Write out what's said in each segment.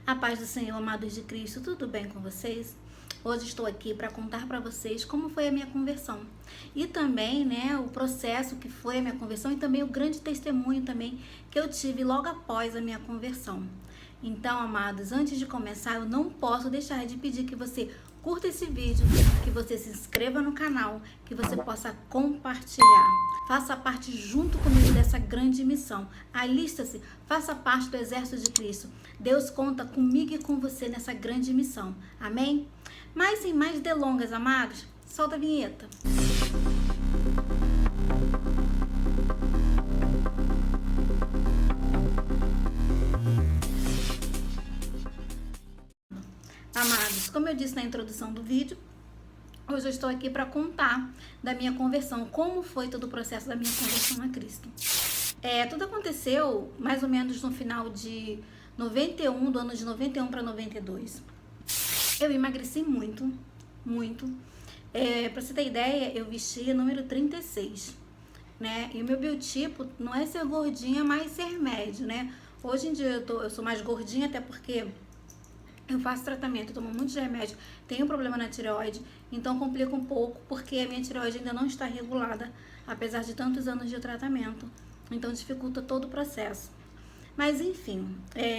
A paz do Senhor, amados de Cristo, tudo bem com vocês? Hoje estou aqui para contar para vocês como foi a minha conversão e também, o processo que foi a minha conversão e também o grande testemunho também que eu tive logo após a minha conversão. Então, amados, antes de começar, eu não posso deixar de pedir que você curta esse vídeo, que você se inscreva no canal, que você possa compartilhar. Faça parte junto comigo dessa grande missão. Alista-se, faça parte do exército de Cristo. Deus conta comigo e com você nessa grande missão. Amém? Mas sem mais delongas, amados, solta a vinheta. Amados, como eu disse na introdução do vídeo, hoje eu estou aqui para contar da minha conversão, como foi todo o processo da minha conversão a Cristo. Tudo aconteceu mais ou menos no final de 91, do ano de 91 para 92. Eu emagreci muito, muito. Para você ter ideia, eu vestia número 36, né? E o meu biotipo não é ser gordinha, mas ser médio, né? Hoje em dia eu sou mais gordinha, até porque eu faço tratamento, tomo muito de remédio, tenho problema na tireoide, então complica um pouco, porque a minha tireoide ainda não está regulada, apesar de tantos anos de tratamento, então dificulta todo o processo. Mas enfim,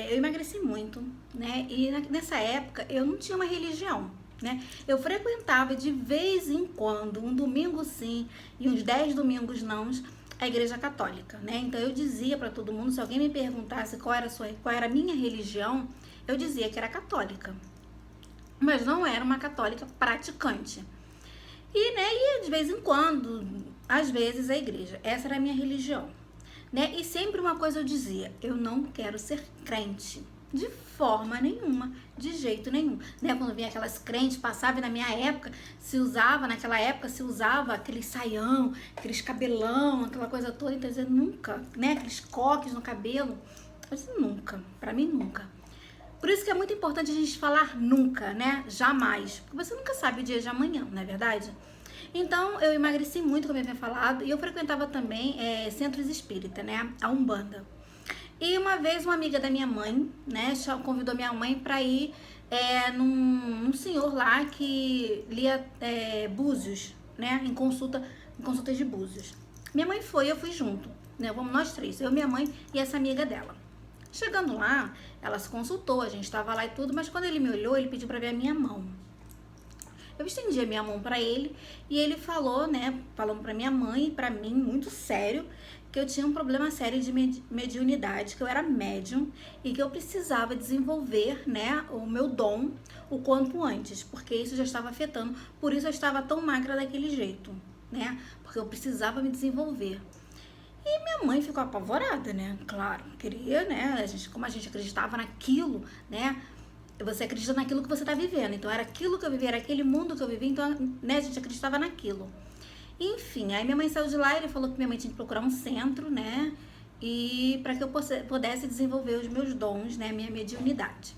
eu emagreci muito, né, e nessa época eu não tinha uma religião, né, eu frequentava de vez em quando, um domingo sim, e uns 10 domingos não, a igreja católica, né, então eu dizia para todo mundo, se alguém me perguntasse qual era a minha religião, eu dizia que era católica, mas não era uma católica praticante. E, ia de vez em quando, às vezes, à igreja. Essa era a minha religião, né? E sempre uma coisa eu dizia, eu não quero ser crente, de forma nenhuma, de jeito nenhum, né? Quando vinha aquelas crentes, passava e naquela época se usava aquele saião, aqueles cabelão, aquela coisa toda, então eu dizia, nunca, né? Aqueles coques no cabelo, eu disse, nunca, pra mim nunca. Por isso que é muito importante a gente falar nunca, né? Jamais. Porque você nunca sabe o dia de amanhã, não é verdade? Então, eu emagreci muito, como eu havia falado, e eu frequentava também centros espírita, né? A Umbanda. E uma vez uma amiga da minha mãe, né, convidou minha mãe para ir num senhor lá que lia búzios, né? Em consultas de búzios. Minha mãe foi, eu fui junto, né? Vamos nós três, eu, minha mãe e essa amiga dela. Chegando lá, ela se consultou, a gente estava lá e tudo, mas quando ele me olhou, ele pediu para ver a minha mão. Eu estendi a minha mão para ele e ele falou, né, falando para minha mãe e para mim, muito sério, que eu tinha um problema sério de mediunidade, que eu era médium e que eu precisava desenvolver, né, o meu dom o quanto antes, porque isso já estava afetando, por isso eu estava tão magra daquele jeito, né, porque eu precisava me desenvolver. E minha mãe ficou apavorada, né? Claro, queria, né? Como a gente acreditava naquilo, né? Você acredita naquilo que você tá vivendo. Então, era aquilo que eu vivia, era aquele mundo que eu vivia. Então, né? A gente acreditava naquilo. Enfim, aí minha mãe saiu de lá e ele falou que minha mãe tinha que procurar um centro, né? E para que eu pudesse desenvolver os meus dons, né? Minha mediunidade.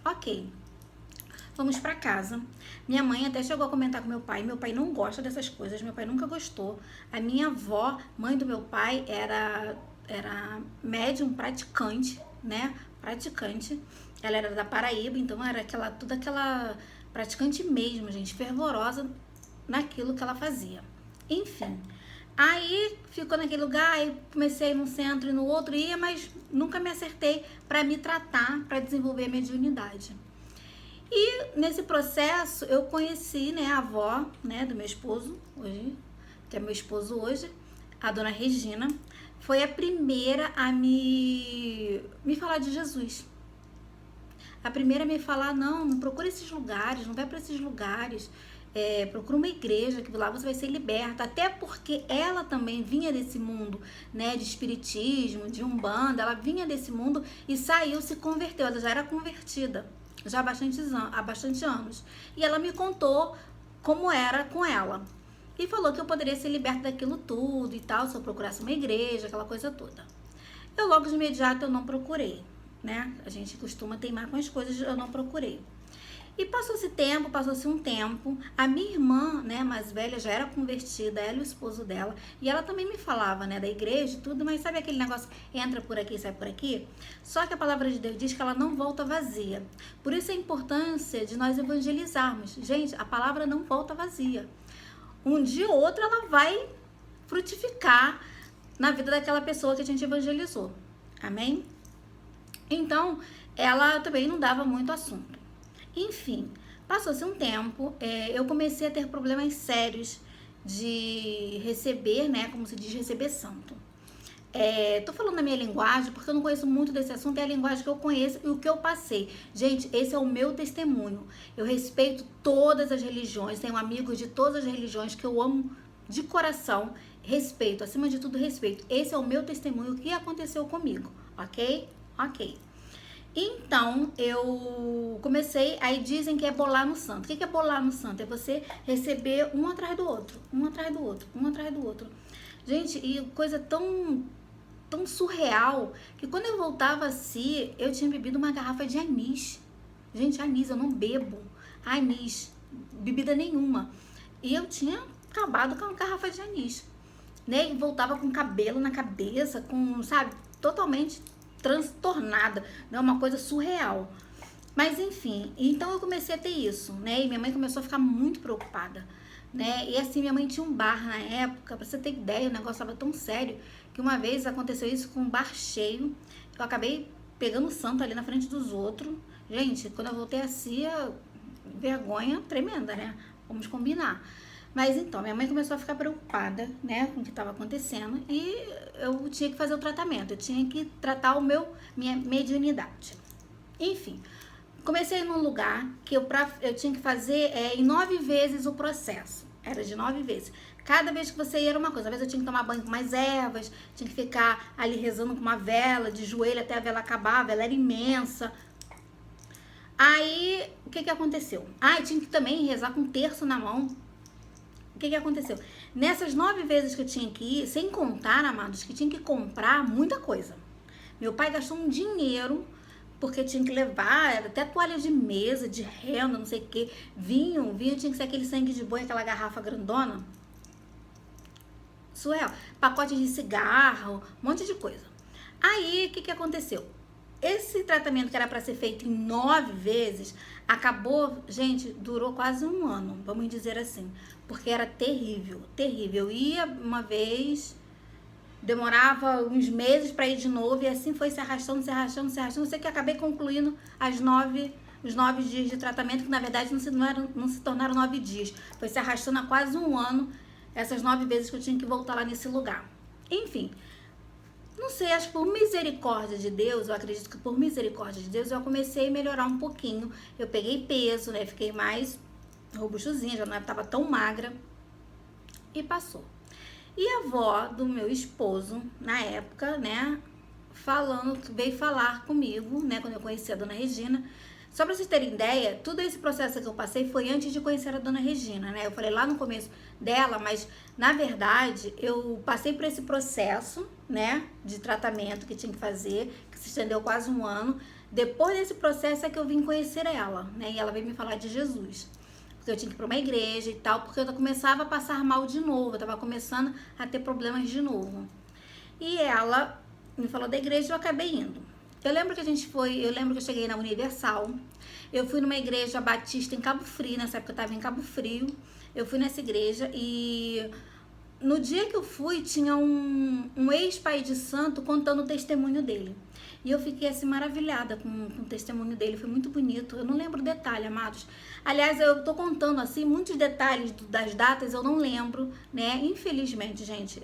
Ok. Fomos pra casa. Minha mãe até chegou a comentar com meu pai. Meu pai não gosta dessas coisas. Meu pai nunca gostou. A minha avó, mãe do meu pai, era médium praticante, né? Praticante. Ela era da Paraíba, então era toda aquela praticante mesmo, gente, fervorosa naquilo que ela fazia. Enfim. Aí ficou naquele lugar, aí comecei a ir num centro e no outro ia, mas nunca me acertei para me tratar, para desenvolver a mediunidade. E nesse processo eu conheci, né, a avó, né, do meu esposo hoje, que é meu esposo hoje, a dona Regina, foi a primeira a me falar de Jesus. A primeira a me falar, não procura esses lugares, não vai para esses lugares, procura uma igreja que lá você vai ser liberta, até porque ela também vinha desse mundo, né, de espiritismo, de umbanda, ela vinha desse mundo e saiu, se converteu, ela já era convertida já há bastante anos. E ela me contou como era com ela. E falou que eu poderia ser liberta daquilo tudo e tal, se eu procurasse uma igreja, aquela coisa toda. Eu logo de imediato eu não procurei, né? A gente costuma teimar com as coisas, eu não procurei. E passou-se um tempo, a minha irmã, né, mais velha, já era convertida, ela e o esposo dela, e ela também me falava, né, da igreja e tudo, mas sabe aquele negócio, entra por aqui, sai por aqui? Só que a palavra de Deus diz que ela não volta vazia. Por isso a importância de nós evangelizarmos. Gente, a palavra não volta vazia. Um dia ou outro ela vai frutificar na vida daquela pessoa que a gente evangelizou. Amém? Então, ela também não dava muito assunto. Enfim, passou-se um tempo, eu comecei a ter problemas sérios de receber, né, como se diz, receber santo. Tô falando da minha linguagem, porque eu não conheço muito desse assunto, é a linguagem que eu conheço e o que eu passei. Gente, esse é o meu testemunho. Eu respeito todas as religiões, tenho amigos de todas as religiões que eu amo de coração, respeito, acima de tudo respeito. Esse é o meu testemunho, o que aconteceu comigo, ok? Ok. Então, eu comecei, aí dizem que é bolar no santo. O que é bolar no santo? É você receber um atrás do outro, um atrás do outro, um atrás do outro. Gente, e coisa tão surreal, que quando eu voltava assim, eu tinha bebido uma garrafa de anis. Gente, anis, eu não bebo anis, bebida nenhuma. E eu tinha acabado com a garrafa de anis, né? E voltava com cabelo na cabeça, com, sabe, totalmente transtornada, né? Uma coisa surreal. Mas enfim, então eu comecei a ter isso, né? E minha mãe começou a ficar muito preocupada, né? E assim, minha mãe tinha um bar na época, pra você ter ideia, o negócio estava tão sério que uma vez aconteceu isso com um bar cheio. Eu acabei pegando o santo ali na frente dos outros. Gente, quando eu voltei assim, vergonha tremenda, né? Vamos combinar. Mas então, minha mãe começou a ficar preocupada, né, com o que estava acontecendo e eu tinha que fazer o tratamento, eu tinha que tratar minha mediunidade. Enfim, comecei a ir num lugar que eu tinha que fazer em 9 vezes o processo, era de 9 vezes. Cada vez que você ia era uma coisa, às vezes eu tinha que tomar banho com mais ervas, tinha que ficar ali rezando com uma vela, de joelho até a vela acabar, a vela era imensa. Aí, o que aconteceu? Eu tinha que também rezar com um terço na mão. O que aconteceu? Nessas 9 vezes que eu tinha que ir, sem contar, amados, que tinha que comprar muita coisa. Meu pai gastou um dinheiro, porque tinha que levar até toalha de mesa, de renda, não sei o que. Vinho tinha que ser aquele sangue de boi, aquela garrafa grandona. Surreal. Pacote de cigarro, um monte de coisa. Aí, o que aconteceu? Esse tratamento que era para ser feito em 9 vezes, acabou, gente, durou quase um ano, vamos dizer assim, porque era terrível, terrível. Eu ia uma vez, demorava uns meses para ir de novo e assim foi se arrastando, eu sei que acabei concluindo os 9 dias de tratamento, que na verdade não se tornaram 9 dias, foi se arrastando há quase um ano, essas 9 vezes que eu tinha que voltar lá nesse lugar. Enfim, não sei, acho que por misericórdia de Deus, eu acredito que por misericórdia de Deus, eu comecei a melhorar um pouquinho. Eu peguei peso, né? Fiquei mais robustozinha, já não estava tão magra. E passou. E a avó do meu esposo, na época, né? Veio falar comigo, né? Quando eu conheci a dona Regina. Só pra vocês terem ideia, todo esse processo que eu passei foi antes de conhecer a dona Regina, né? Eu falei lá no começo dela, mas na verdade eu passei por esse processo, né, de tratamento que tinha que fazer, que se estendeu quase um ano. Depois desse processo é que eu vim conhecer ela, né? E ela veio me falar de Jesus. Porque eu tinha que ir pra uma igreja e tal, porque eu começava a passar mal de novo, eu tava começando a ter problemas de novo. E ela me falou da igreja e eu acabei indo. Eu lembro que eu cheguei na Universal, eu fui numa igreja batista em Cabo Frio, nessa época eu tava em Cabo Frio, eu fui nessa igreja e no dia que eu fui, tinha um ex-pai de santo contando o testemunho dele. E eu fiquei assim maravilhada com o testemunho dele, foi muito bonito. Eu não lembro detalhe, amados. Aliás, eu tô contando assim muitos detalhes das datas, eu não lembro, né? Infelizmente, gente,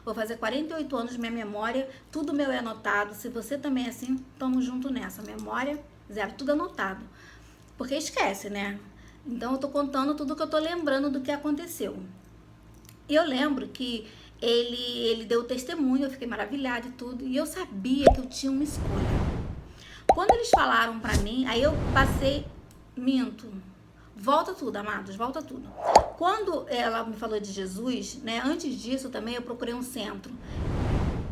vou fazer 48 anos, minha memória, tudo meu é anotado. Se você também é assim, tamo junto nessa. Memória, zero, tudo anotado. Porque esquece, né? Então eu tô contando tudo que eu tô lembrando do que aconteceu. E eu lembro que ele deu testemunho, eu fiquei maravilhada e tudo, e eu sabia que eu tinha uma escolha. Quando eles falaram pra mim, aí eu passei, volta tudo, amados, volta tudo. Quando ela me falou de Jesus, né, antes disso também eu procurei um centro,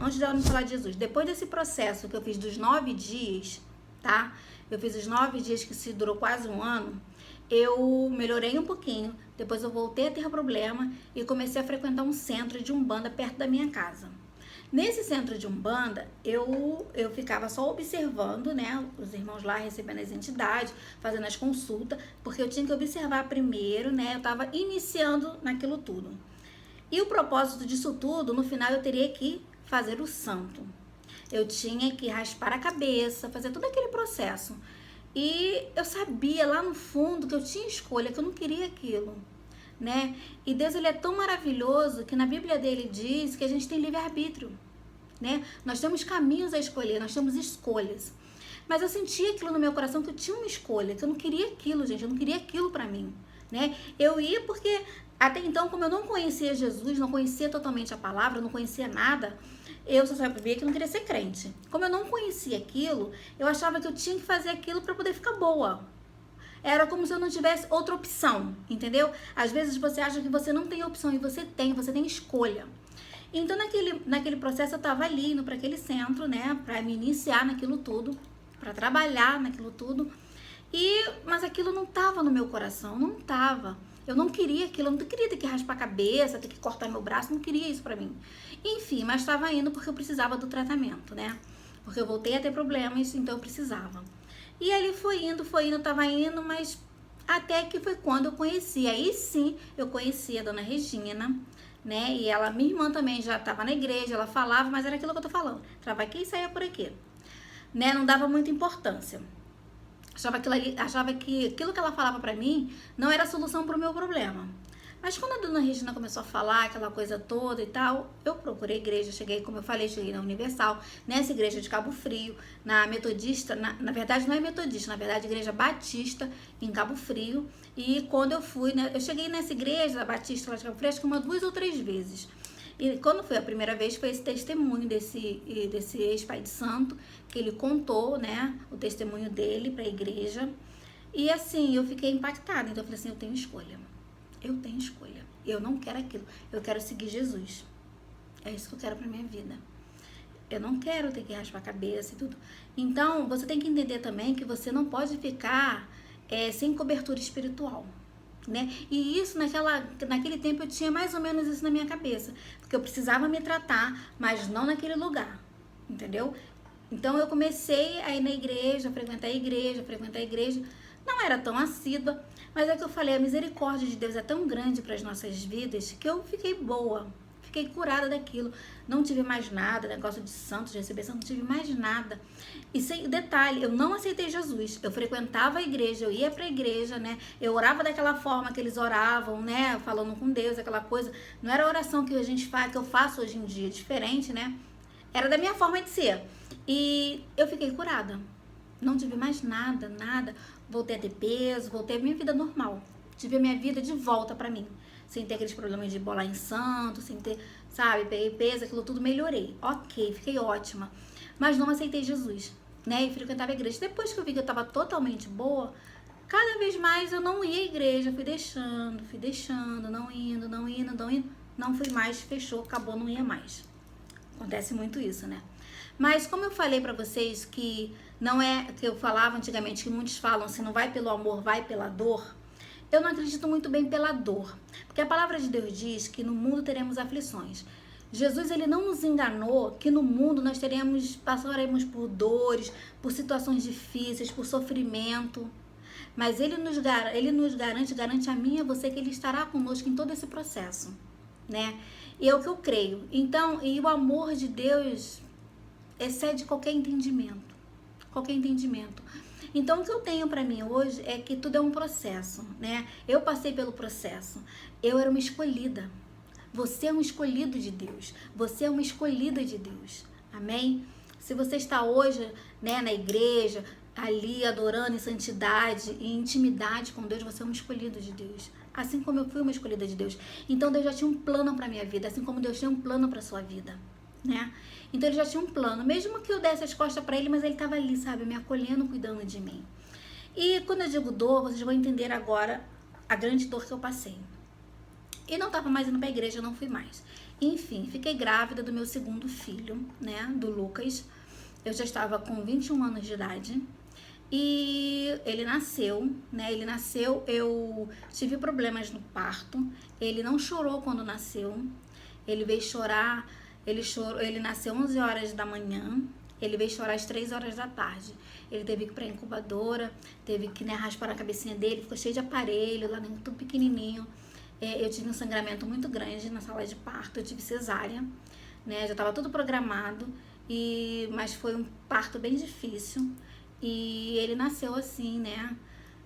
antes dela me falar de Jesus. Depois desse processo que eu fiz dos 9 dias, tá? Eu fiz os 9 dias, que se durou quase um ano. Eu melhorei um pouquinho, depois eu voltei a ter problema e comecei a frequentar um centro de Umbanda perto da minha casa. Nesse centro de Umbanda, eu ficava só observando, né, os irmãos lá recebendo as entidades, fazendo as consultas, porque eu tinha que observar primeiro, né, eu estava iniciando naquilo tudo. E o propósito disso tudo, no final eu teria que fazer o santo. Eu tinha que raspar a cabeça, fazer todo aquele processo. E eu sabia lá no fundo que eu tinha escolha, que eu não queria aquilo, né? E Deus, ele é tão maravilhoso que na Bíblia dele diz que a gente tem livre-arbítrio, né? Nós temos caminhos a escolher, nós temos escolhas. Mas eu sentia aquilo no meu coração, que eu tinha uma escolha, que eu não queria aquilo, gente, eu não queria aquilo pra mim, né? Eu ia porque até então, como eu não conhecia Jesus, não conhecia totalmente a palavra, não conhecia nada, eu só sabia que eu não queria ser crente. Como eu não conhecia aquilo, eu achava que eu tinha que fazer aquilo para poder ficar boa. Era como se eu não tivesse outra opção, entendeu? Às vezes você acha que você não tem opção e você tem escolha. Então naquele processo eu estava ali, indo para aquele centro, né, para me iniciar naquilo tudo, para trabalhar naquilo tudo. Mas aquilo não estava no meu coração, não estava. Eu não queria aquilo, eu não queria ter que raspar a cabeça, ter que cortar meu braço, não queria isso pra mim. Enfim, mas estava indo porque eu precisava do tratamento, né? Porque eu voltei a ter problemas, então eu precisava. E ali foi indo, tava indo, mas até que foi quando eu conheci. Aí sim, eu conheci a dona Regina, né? E ela, minha irmã também já estava na igreja, ela falava, mas era aquilo que eu tô falando. Entrava aqui e saía por aqui, né? Não dava muita importância. Achava que aquilo que ela falava pra mim não era a solução pro meu problema. Mas quando a dona Regina começou a falar aquela coisa toda e tal, eu procurei igreja, cheguei, como eu falei, cheguei na Universal, nessa igreja de Cabo Frio, na Metodista, na verdade não é Metodista, na verdade Igreja Batista, em Cabo Frio. E quando eu fui, né, eu cheguei nessa igreja da Batista lá de Cabo Frio, acho que 2 ou 3 vezes. E quando foi a primeira vez, foi esse testemunho desse ex-pai de santo, que ele contou, né, o testemunho dele para a igreja. E assim, eu fiquei impactada. Então eu falei assim, eu tenho escolha. Eu tenho escolha. Eu não quero aquilo. Eu quero seguir Jesus. É isso que eu quero para minha vida. Eu não quero ter que raspar a cabeça e tudo. Então, você tem que entender também que você não pode ficar sem cobertura espiritual, né? E isso, naquele tempo, eu tinha mais ou menos isso na minha cabeça. Porque eu precisava me tratar, mas não naquele lugar, entendeu? Então, eu comecei a ir na igreja, a frequentar a igreja. Não era tão assídua, mas é que eu falei, a misericórdia de Deus é tão grande para as nossas vidas que eu fiquei boa. Fiquei curada daquilo, não tive mais nada, negócio de santos, de receber santo, não tive mais nada. E sem detalhe, eu não aceitei Jesus, eu frequentava a igreja, eu ia pra igreja, né, eu orava daquela forma que eles oravam, né, falando com Deus, aquela coisa, não era a oração que a gente faz, que eu faço hoje em dia, diferente, né, era da minha forma de ser. E eu fiquei curada, não tive mais nada, voltei a ter peso, voltei a minha vida normal, tive a minha vida de volta pra mim. Sem ter aqueles problemas de bolar em santo, sem ter, sabe, peguei peso, aquilo tudo, melhorei. Ok, fiquei ótima. Mas não aceitei Jesus, né? E frequentava a igreja. Depois que eu vi que eu tava totalmente boa, cada vez mais eu não ia à igreja, fui deixando, não indo. Não fui mais, fechou, acabou, não ia mais. Acontece muito isso, né? Mas como eu falei pra vocês que não é, que eu falava antigamente, que muitos falam, se não vai pelo amor, vai pela dor. Eu não acredito muito bem pela dor, porque a palavra de Deus diz que no mundo teremos aflições. Jesus, ele não nos enganou que no mundo nós passaremos por dores, por situações difíceis, por sofrimento. Mas ele nos garante a mim e a você que ele estará conosco em todo esse processo, né? E é o que eu creio. Então, e o amor de Deus excede qualquer entendimento. Então, o que eu tenho pra mim hoje é que tudo é um processo, né? Eu passei pelo processo. Eu era uma escolhida. Você é um escolhido de Deus. Você é uma escolhida de Deus. Amém? Se você está hoje, né, na igreja, ali adorando em santidade e intimidade com Deus, você é um escolhido de Deus. Assim como eu fui uma escolhida de Deus. Então, Deus já tinha um plano pra minha vida, assim como Deus tinha um plano pra sua vida, né? Então ele já tinha um plano, mesmo que eu desse as costas pra ele, mas ele tava ali, sabe, me acolhendo, cuidando de mim. E quando eu digo dor, vocês vão entender agora a grande dor que eu passei. E não tava mais indo pra igreja, não fui mais. Enfim, fiquei grávida do meu segundo filho, né, do Lucas. Eu já estava com 21 anos de idade. E ele nasceu, né? Ele nasceu, eu tive problemas no parto. Ele não chorou quando nasceu. Ele veio chorar, ele nasceu 11 horas da manhã. Ele veio chorar às 3 horas da tarde. Ele teve que ir pra incubadora, teve que, né, raspar a cabecinha dele, ficou cheio de aparelho, lá dentro, tudo pequenininho. Eu tive um sangramento muito grande na sala de parto, eu tive cesárea, né? Já estava tudo programado, mas foi um parto bem difícil. E ele nasceu assim, né?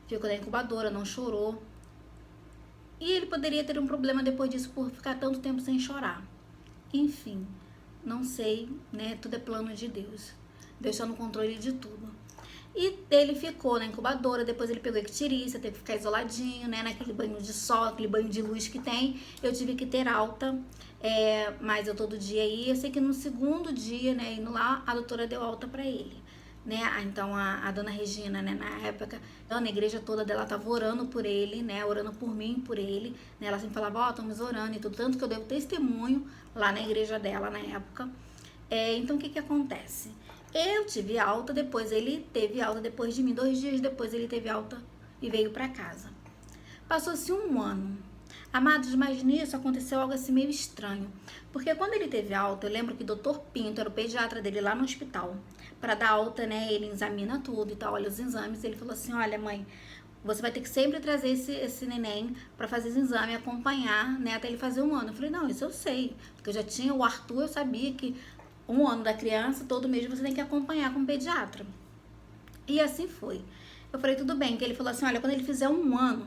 Ficou na incubadora, não chorou. E ele poderia ter um problema depois disso por ficar tanto tempo sem chorar. Enfim, não sei, né? Tudo é plano de Deus. Deus está no controle de tudo. E ele ficou na incubadora, depois ele pegou icterícia, teve que ficar isoladinho, né? Naquele banho de sol, aquele banho de luz que tem. Eu tive que ter alta, mas eu todo dia ia. Eu sei que no segundo dia, né, indo lá, a doutora deu alta pra ele. Né? Então a dona Regina, né, na época, a igreja toda dela tava orando por ele, né, orando por mim, por ele, né? Ela sempre falava, estamos orando e tudo, tanto que eu devo testemunho lá na igreja dela na época. Então o que acontece? Eu tive alta, depois ele teve alta depois de mim, 2 dias depois ele teve alta e veio pra casa. Passou-se 1 ano. Amados, mas nisso aconteceu algo assim meio estranho. Porque quando ele teve alta, eu lembro que o Dr. Pinto era o pediatra dele lá no hospital. Para dar alta, né, ele examina tudo e tal, olha os exames. Ele falou assim, olha mãe, você vai ter que sempre trazer esse neném para fazer esse exame, acompanhar, né, até ele fazer 1 ano. Eu falei, não, isso eu sei. Porque eu já tinha o Arthur, eu sabia que 1 ano da criança, todo mês você tem que acompanhar com o pediatra. E assim foi. Eu falei, tudo bem. Que ele falou assim, olha, quando ele fizer 1 ano,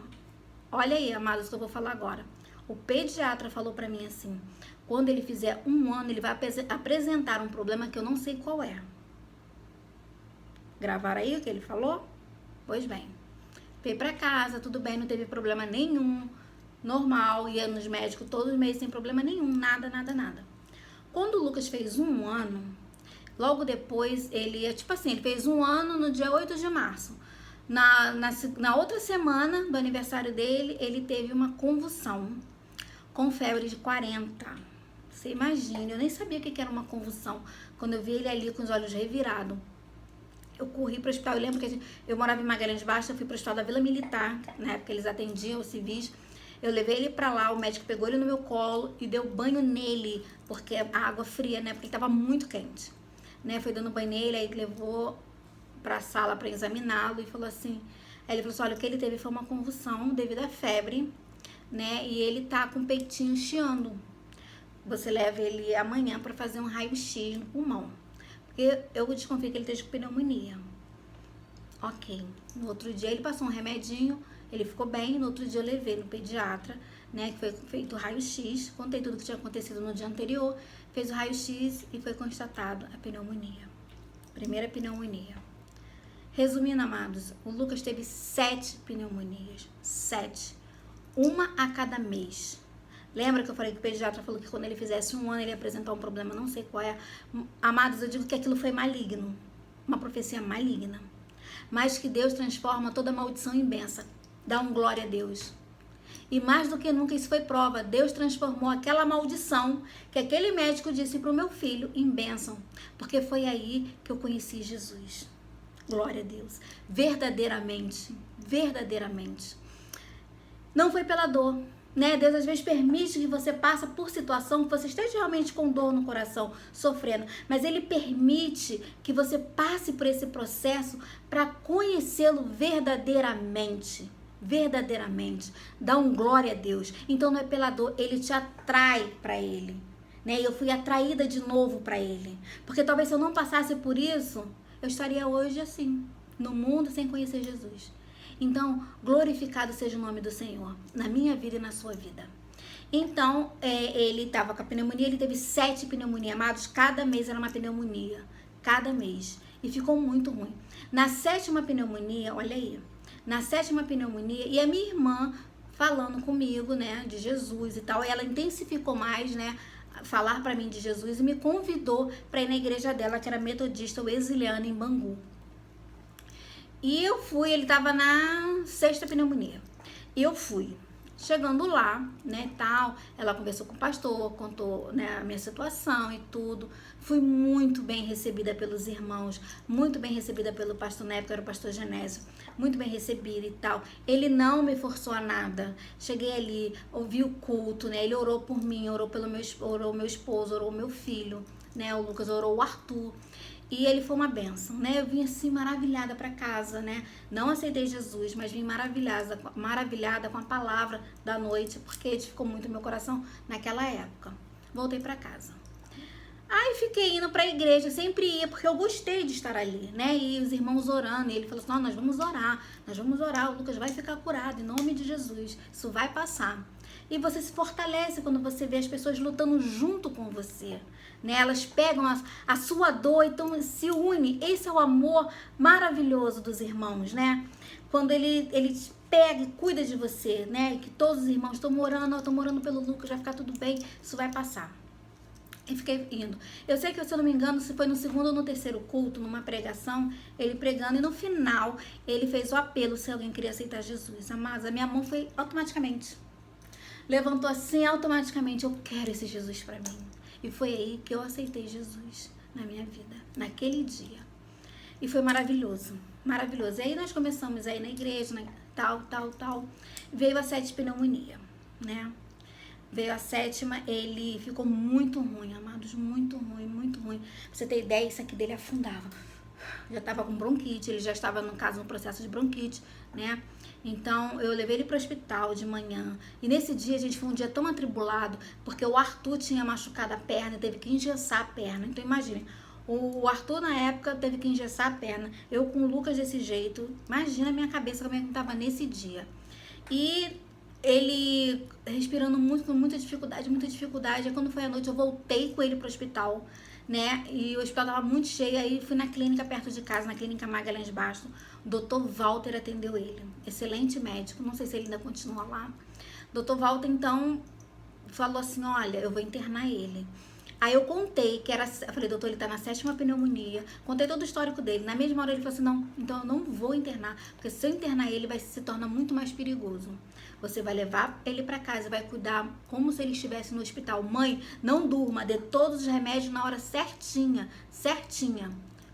olha aí, amados, o que eu vou falar agora. O pediatra falou pra mim assim, quando ele fizer 1 ano, ele vai apresentar um problema que eu não sei qual é. Gravaram aí o que ele falou? Pois bem. Veio pra casa, tudo bem, não teve problema nenhum, normal, ia nos médicos todos os meses sem problema nenhum, nada. Quando o Lucas fez 1 ano, logo depois, ele fez 1 ano no dia 8 de março. Na outra semana do aniversário dele, ele teve uma convulsão com febre de 40. Você imagina, eu nem sabia o que era uma convulsão. Quando eu vi ele ali com os olhos revirados, eu corri para o hospital. Eu lembro que eu morava em Magalhães Baixo, eu fui para o hospital da Vila Militar, na época eles atendiam os civis. Eu levei ele para lá, o médico pegou ele no meu colo e deu banho nele, porque a água fria, né, porque ele estava muito quente. Né, foi dando banho nele, aí levou para a sala para examiná-lo e falou assim, aí ele falou assim, olha, o que ele teve foi uma convulsão devido à febre, né, e ele tá com o peitinho chiando. Você leva ele amanhã para fazer um raio-x no pulmão, porque eu desconfio que ele esteja com pneumonia. Ok, no outro dia ele passou um remedinho, ele ficou bem, no outro dia eu levei no pediatra, né, que foi feito o raio-x, contei tudo que tinha acontecido no dia anterior, fez o raio-x e foi constatado a pneumonia, primeira pneumonia. Resumindo, amados, o Lucas teve 7 pneumonias, 7, uma a cada mês. Lembra que eu falei que o pediatra falou que quando ele fizesse 1 ano ele ia apresentar um problema, não sei qual é. Amados, eu digo que aquilo foi maligno, uma profecia maligna, mas que Deus transforma toda maldição em bênção. Dá um glória a Deus. E mais do que nunca isso foi prova. Deus transformou aquela maldição que aquele médico disse para o meu filho em bênção. Porque foi aí que eu conheci Jesus. Glória a Deus. Verdadeiramente. Não foi pela dor. Né? Deus às vezes permite que você passe por situação que você esteja realmente com dor no coração, sofrendo. Mas Ele permite que você passe por esse processo para conhecê-lo verdadeiramente. Dá um glória a Deus. Então não é pela dor, Ele te atrai para Ele, né? Eu fui atraída de novo para Ele, porque talvez se eu não passasse por isso, eu estaria hoje assim, no mundo sem conhecer Jesus. Então, glorificado seja o nome do Senhor, na minha vida e na sua vida. Então, ele estava com a pneumonia, ele teve 7 pneumonias, amados, cada mês era uma pneumonia, cada mês, e ficou muito ruim. Na 7ª pneumonia, olha aí, na 7ª pneumonia, e a minha irmã falando comigo, né, de Jesus e tal, ela intensificou mais, né, falar para mim de Jesus e me convidou para ir na igreja dela, que era metodista Wesleyana em Bangu. E eu fui, ele tava na 6ª pneumonia. Eu fui. Chegando lá, né, tal, ela conversou com o pastor, contou, né, a minha situação e tudo. Fui muito bem recebida pelos irmãos, muito bem recebida pelo pastor, na época era o pastor Genésio, muito bem recebida e tal. Ele não me forçou a nada. Cheguei ali, ouvi o culto, né, ele orou por mim, orou orou meu esposo, orou meu filho, né, o Lucas orou o Arthur. E ele foi uma bênção, né? Eu vim assim maravilhada para casa, né? Não aceitei Jesus, mas vim maravilhada com a palavra da noite, porque edificou muito meu coração naquela época. Voltei para casa. Aí fiquei indo pra igreja, sempre ia, porque eu gostei de estar ali, né? E os irmãos orando, e ele falou assim, não, nós vamos orar, o Lucas vai ficar curado, em nome de Jesus, isso vai passar. E você se fortalece quando você vê as pessoas lutando junto com você, né? Elas pegam a sua dor, então se une. Esse é o amor maravilhoso dos irmãos, né? Quando ele pega e cuida de você, né? Que todos os irmãos estão orando pelo Lucas, vai ficar tudo bem, isso vai passar. E fiquei indo. Eu sei que, se eu não me engano, se foi no segundo ou no terceiro culto, numa pregação, ele pregando, e no final, ele fez o apelo se alguém queria aceitar Jesus. Amados, a minha mão foi automaticamente. Levantou assim, automaticamente, eu quero esse Jesus pra mim. E foi aí que eu aceitei Jesus na minha vida, naquele dia. E foi maravilhoso, maravilhoso. E aí nós começamos aí na igreja, né, tal. Veio a 7 pneumonia, né? Veio a 7ª, ele ficou muito ruim, amados, muito ruim. Pra você ter ideia, isso aqui dele afundava. Já tava com bronquite, ele já estava, no caso, no processo de bronquite, né? Então, eu levei ele pro hospital de manhã. E nesse dia, gente, foi um dia tão atribulado, porque o Arthur tinha machucado a perna, teve que engessar a perna. Então, imagine, o Arthur, na época, teve que engessar a perna. Eu com o Lucas desse jeito. Imagina a minha cabeça como é que tava nesse dia. E ele respirando muito, com muita dificuldade. Aí quando foi à noite eu voltei com ele pro hospital, né? E o hospital tava muito cheio, aí fui na clínica perto de casa, na clínica Magalhães Basto. O Dr. Walter atendeu ele, excelente médico, não sei se ele ainda continua lá. Dr. Walter, então, falou assim, olha, eu vou internar ele. Aí eu contei que era, eu falei, doutor, ele tá na 7ª pneumonia, contei todo o histórico dele. Na mesma hora ele falou assim, não, então eu não vou internar, porque se eu internar ele, se torna muito mais perigoso. Você vai levar ele pra casa, vai cuidar como se ele estivesse no hospital. Mãe, não durma, dê todos os remédios na hora certinha. Eu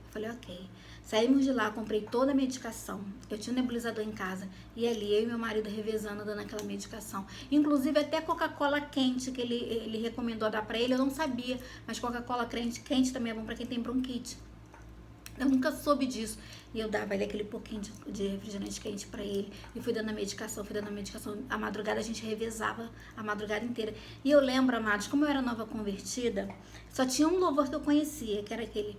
falei, ok. Saímos de lá, comprei toda a medicação. Eu tinha um nebulizador em casa. E ali, eu e meu marido revezando, dando aquela medicação. Inclusive, até Coca-Cola quente, que ele recomendou dar pra ele, eu não sabia. Mas Coca-Cola quente também é bom pra quem tem bronquite. Eu nunca soube disso. E eu dava ele aquele pouquinho de refrigerante quente pra ele. E fui dando a medicação, A madrugada a gente revezava a madrugada inteira. E eu lembro, amados, como eu era nova convertida, só tinha um louvor que eu conhecia, que era aquele...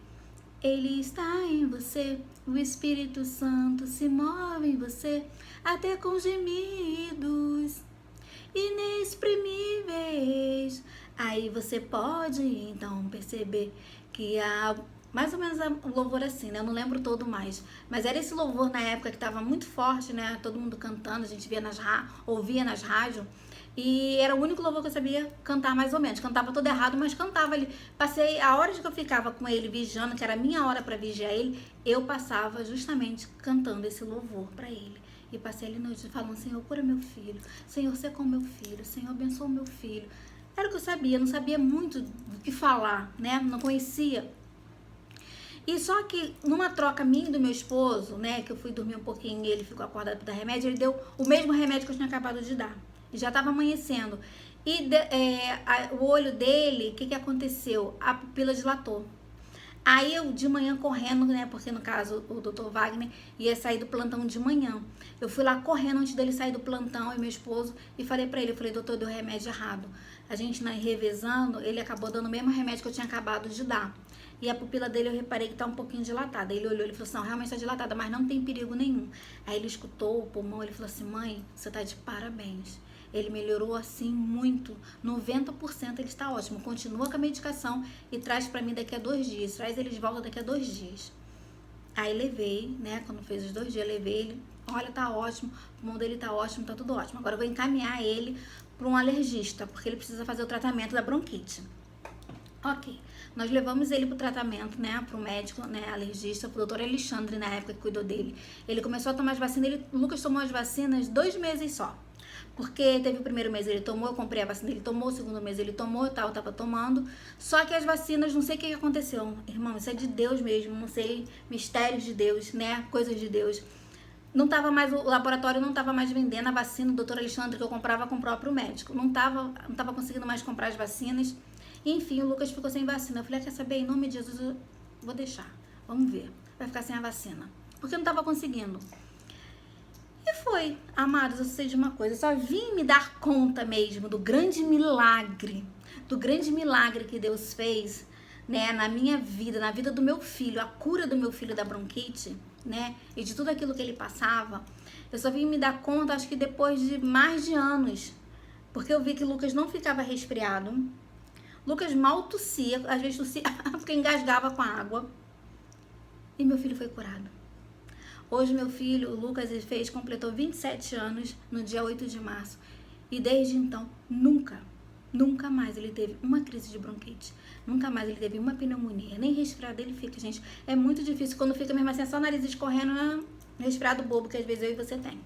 Ele está em você, o Espírito Santo se move em você, até com gemidos inexprimíveis. Aí você pode, então, perceber que há mais ou menos um louvor assim, né? Eu não lembro todo mais. Mas era esse louvor na época que estava muito forte, né? Todo mundo cantando, a gente ouvia nas rádios. E era o único louvor que eu sabia cantar mais ou menos. Cantava todo errado, mas cantava ali. Passei a hora que eu ficava com ele vigiando, que era a minha hora para vigiar ele, eu passava justamente cantando esse louvor para ele. E passei ali noite falando, Senhor, cura meu filho. Senhor, seja com meu filho. Senhor, abençoa o meu filho. Era o que eu sabia, não sabia muito do que falar, né? Não conhecia. E só que numa troca minha e do meu esposo, né, que eu fui dormir um pouquinho e ele ficou acordado para dar remédio, ele deu o mesmo remédio que eu tinha acabado de dar. E já estava amanhecendo. E o olho dele, o que aconteceu? A pupila dilatou. Aí eu de manhã correndo, né, porque no caso o Dr. Wagner ia sair do plantão de manhã. Eu fui lá correndo antes dele sair do plantão, e meu esposo, e falei pra ele, eu falei, doutor, deu remédio errado. A gente, né, revezando, ele acabou dando o mesmo remédio que eu tinha acabado de dar. E a pupila dele eu reparei que tá um pouquinho dilatada. Ele olhou e falou assim, não, realmente tá dilatada, mas não tem perigo nenhum. Aí ele escutou o pulmão, ele falou assim, mãe, você tá de parabéns. Ele melhorou assim muito, 90% ele está ótimo. Continua com a medicação e traz pra mim daqui a 2 dias. Traz ele de volta daqui a 2 dias. Aí levei, né, quando fez os 2 dias, levei ele. Olha, tá ótimo, o pulmão dele tá ótimo, tá tudo ótimo. Agora eu vou encaminhar ele para um alergista, porque ele precisa fazer o tratamento da bronquite. Ok, nós levamos ele pro tratamento, né, pro médico, né, alergista, pro doutor Alexandre, na época que cuidou dele. Ele começou a tomar as vacinas, o Lucas tomou as vacinas 2 meses só. Porque teve o primeiro mês ele tomou, eu comprei a vacina, ele tomou, o segundo mês ele tomou e tal, eu tava tomando. Só que as vacinas, não sei o que aconteceu. Irmão, isso é de Deus mesmo, não sei, mistérios de Deus, né? Coisas de Deus. Não tava mais, o laboratório não tava mais vendendo a vacina do Dr. Alexandre que eu comprava com o próprio médico. Não tava conseguindo mais comprar as vacinas. Enfim, o Lucas ficou sem vacina. Eu falei, quer saber? Em nome de Jesus, eu vou deixar. Vamos ver. Vai ficar sem a vacina. Porque não tava conseguindo. E foi, amados, eu sei de uma coisa, eu só vim me dar conta mesmo do grande milagre que Deus fez, né, na minha vida, na vida do meu filho, a cura do meu filho da bronquite, né, e de tudo aquilo que ele passava. Eu só vim me dar conta, acho que depois de mais de anos, porque eu vi que Lucas não ficava resfriado, Lucas mal tossia, às vezes tossia porque engasgava com a água, e meu filho foi curado. Hoje meu filho, o Lucas, completou 27 anos no dia 8 de março. E desde então, nunca mais ele teve uma crise de bronquite. Nunca mais ele teve uma pneumonia. Nem resfriado ele fica, gente. É muito difícil. Quando fica mesmo assim, é só o nariz escorrendo, né? Resfriado bobo, que às vezes eu e você tem.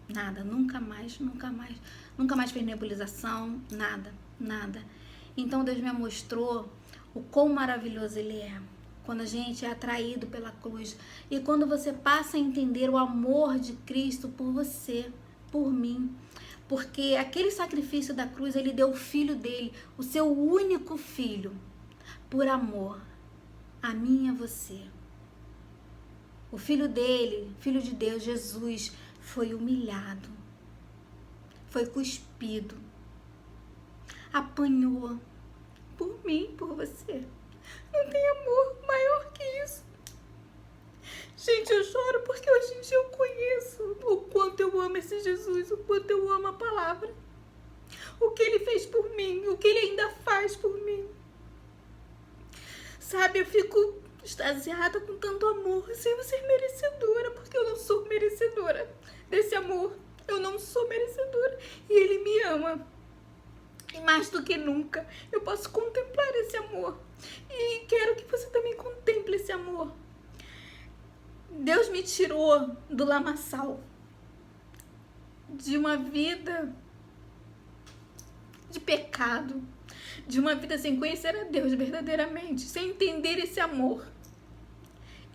Nada, nunca mais. Nunca mais fez nebulização, nada. Então Deus me mostrou o quão maravilhoso ele é. Quando a gente é atraído pela cruz e quando você passa a entender o amor de Cristo por você, por mim, porque aquele sacrifício da cruz, ele deu o filho dele, o seu único filho, por amor a mim e a você. O filho dele, filho de Deus, Jesus, foi humilhado, foi cuspido, apanhou por mim, por você. Não tem amor maior que isso. Gente, eu choro porque hoje em dia eu conheço o quanto eu amo esse Jesus, o quanto eu amo a palavra. O que ele fez por mim, o que ele ainda faz por mim. Sabe, eu fico extasiada com tanto amor, sem eu ser merecedora, porque eu não sou merecedora desse amor. Eu não sou merecedora e ele me ama. E mais do que nunca, eu posso contemplar esse amor. E quero que você também contemple esse amor. Deus me tirou do lamaçal, de uma vida de pecado, de uma vida sem conhecer a Deus verdadeiramente, sem entender esse amor.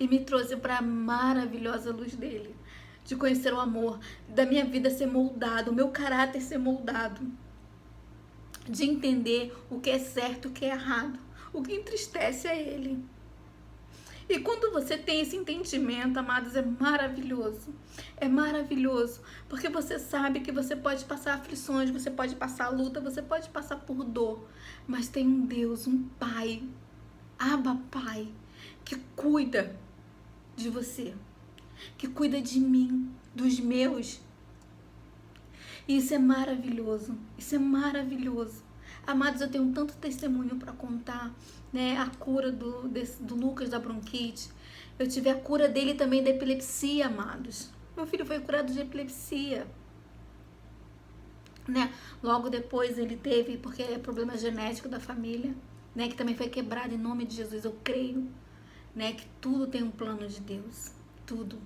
E me trouxe para a maravilhosa luz dele, de conhecer o amor, da minha vida ser moldado, o meu caráter ser moldado, de entender o que é certo, o que é errado, o que entristece a ele. E quando você tem esse entendimento, amados, é maravilhoso, porque você sabe que você pode passar aflições, você pode passar luta, você pode passar por dor, mas tem um Deus, um Pai, Abba Pai, que cuida de você, que cuida de mim, dos meus. E isso é maravilhoso, Amados, eu tenho tanto testemunho para contar, né? A cura do Lucas da bronquite. Eu tive a cura dele também da epilepsia, amados. Meu filho foi curado de epilepsia, né? Logo depois ele teve, porque é problema genético da família, né? Que também foi quebrado em nome de Jesus. Eu creio, né? Que tudo tem um plano de Deus, tudo.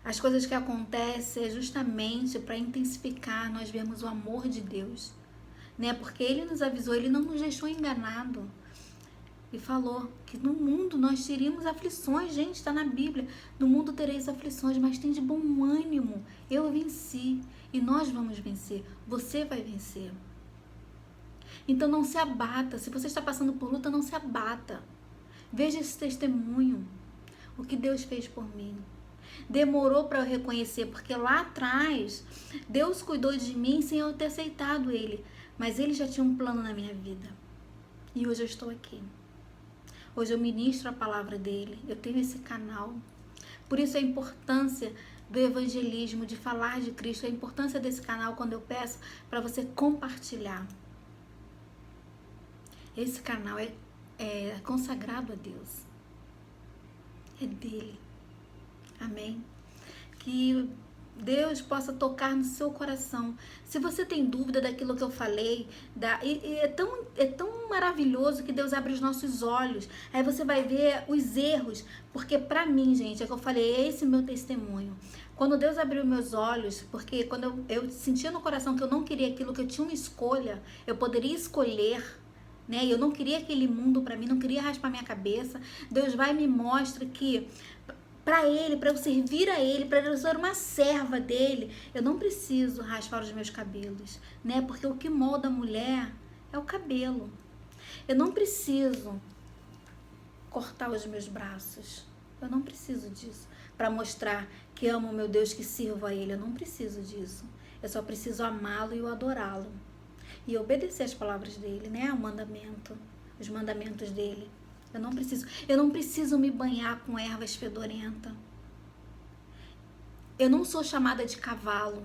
As coisas que acontecem é justamente para intensificar, nós vemos o amor de Deus, né? Porque ele nos avisou, ele não nos deixou enganado. E falou que no mundo nós teríamos aflições, gente, está na Bíblia. No mundo tereis aflições, mas tem de bom ânimo. Eu venci e nós vamos vencer. Você vai vencer. Então não se abata. Se você está passando por luta, não se abata. Veja esse testemunho. O que Deus fez por mim. Demorou para eu reconhecer, porque lá atrás Deus cuidou de mim sem eu ter aceitado Ele. Mas Ele já tinha um plano na minha vida. E hoje eu estou aqui. Hoje eu ministro a palavra dele, eu tenho esse canal. Por isso a importância do evangelismo, de falar de Cristo, a importância desse canal quando eu peço para você compartilhar. Esse canal é consagrado a Deus. É dele. Amém? Que Deus possa tocar no seu coração. Se você tem dúvida daquilo que eu falei, é tão maravilhoso que Deus abre os nossos olhos. Aí você vai ver os erros. Porque pra mim, gente, é que eu falei, é esse meu testemunho. Quando Deus abriu meus olhos, porque quando eu sentia no coração que eu não queria aquilo, que eu tinha uma escolha, eu poderia escolher, né? Eu não queria aquele mundo para mim, não queria raspar minha cabeça. Deus vai e me mostra que para Ele, para eu servir a Ele, para eu ser uma serva dele, eu não preciso raspar os meus cabelos, né? Porque o que molda a mulher é o cabelo. Eu não preciso cortar os meus braços. Eu não preciso disso para mostrar que amo o meu Deus, que sirvo a Ele. Eu não preciso disso. Eu só preciso amá-lo e adorá-lo. E obedecer as palavras dele, né? O mandamento, os mandamentos dele. Eu não preciso me banhar com ervas fedorentas. Eu não sou chamada de cavalo.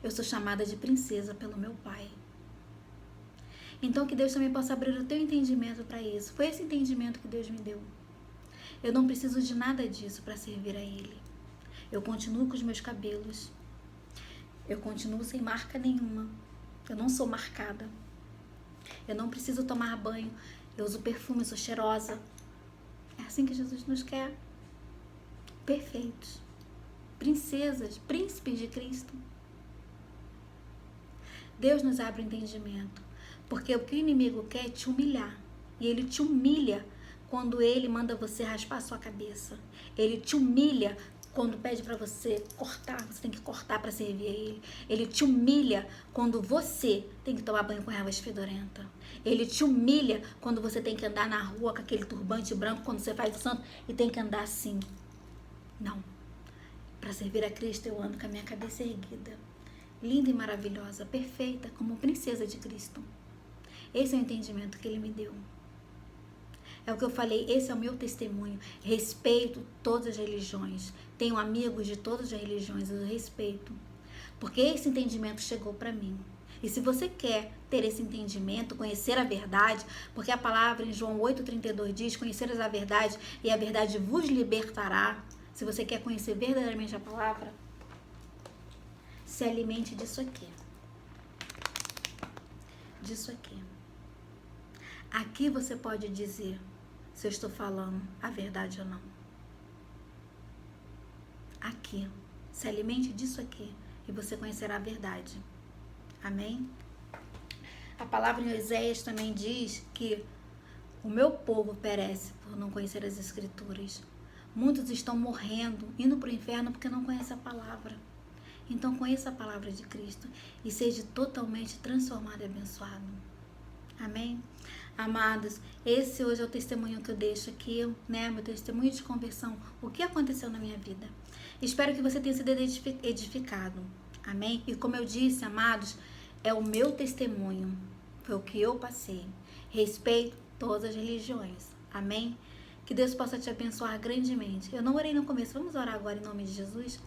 Eu sou chamada de princesa pelo meu Pai. Então que Deus também possa abrir o teu entendimento para isso. Foi esse entendimento que Deus me deu. Eu não preciso de nada disso para servir a Ele. Eu continuo com os meus cabelos. Eu continuo sem marca nenhuma. Eu não sou marcada. Eu não preciso tomar banho. Eu uso perfume, sou cheirosa. É assim que Jesus nos quer. Perfeitos. Princesas, príncipes de Cristo. Deus nos abre o entendimento. Porque o que o inimigo quer é te humilhar. E ele te humilha quando ele manda você raspar a sua cabeça. Ele te humilha quando pede para você cortar, você tem que cortar para servir a ele. Ele te humilha quando você tem que tomar banho com ervas fedorentas. Ele te humilha quando você tem que andar na rua com aquele turbante branco, quando você faz o santo e tem que andar assim. Não. Para servir a Cristo eu ando com a minha cabeça erguida. Linda e maravilhosa, perfeita, como princesa de Cristo. Esse é o entendimento que ele me deu. É o que eu falei, esse é o meu testemunho. Respeito todas as religiões. Tenho amigos de todas as religiões, eu respeito. Porque esse entendimento chegou para mim. E se você quer ter esse entendimento, conhecer a verdade, porque a palavra em João 8,32 diz, conhecereis a verdade e a verdade vos libertará. Se você quer conhecer verdadeiramente a palavra, se alimente disso aqui. Disso aqui. Aqui você pode dizer se eu estou falando a verdade ou não. Aqui. Se alimente disso aqui e você conhecerá a verdade. Amém? A palavra em Oséias também diz que o meu povo perece por não conhecer as Escrituras. Muitos estão morrendo, indo para o inferno porque não conhecem a palavra. Então conheça a palavra de Cristo e seja totalmente transformado e abençoado. Amém? Amados, esse hoje é o testemunho que eu deixo aqui, né? Meu testemunho de conversão, o que aconteceu na minha vida. Espero que você tenha sido edificado. Amém? E como eu disse, amados, é o meu testemunho. Foi o que eu passei. Respeito todas as religiões. Amém? Que Deus possa te abençoar grandemente. Eu não orei no começo, vamos orar agora em nome de Jesus?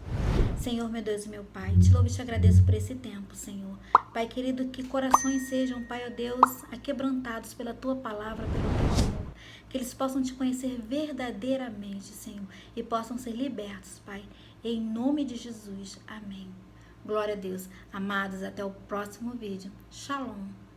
Senhor, meu Deus e meu Pai, te louvo e te agradeço por esse tempo, Senhor. Pai querido, que corações sejam, Pai, ó Deus, aquebrantados pela Tua palavra, pelo Teu amor. Que eles possam te conhecer verdadeiramente, Senhor, e possam ser libertos, Pai. Em nome de Jesus. Amém. Glória a Deus. Amados, até o próximo vídeo. Shalom.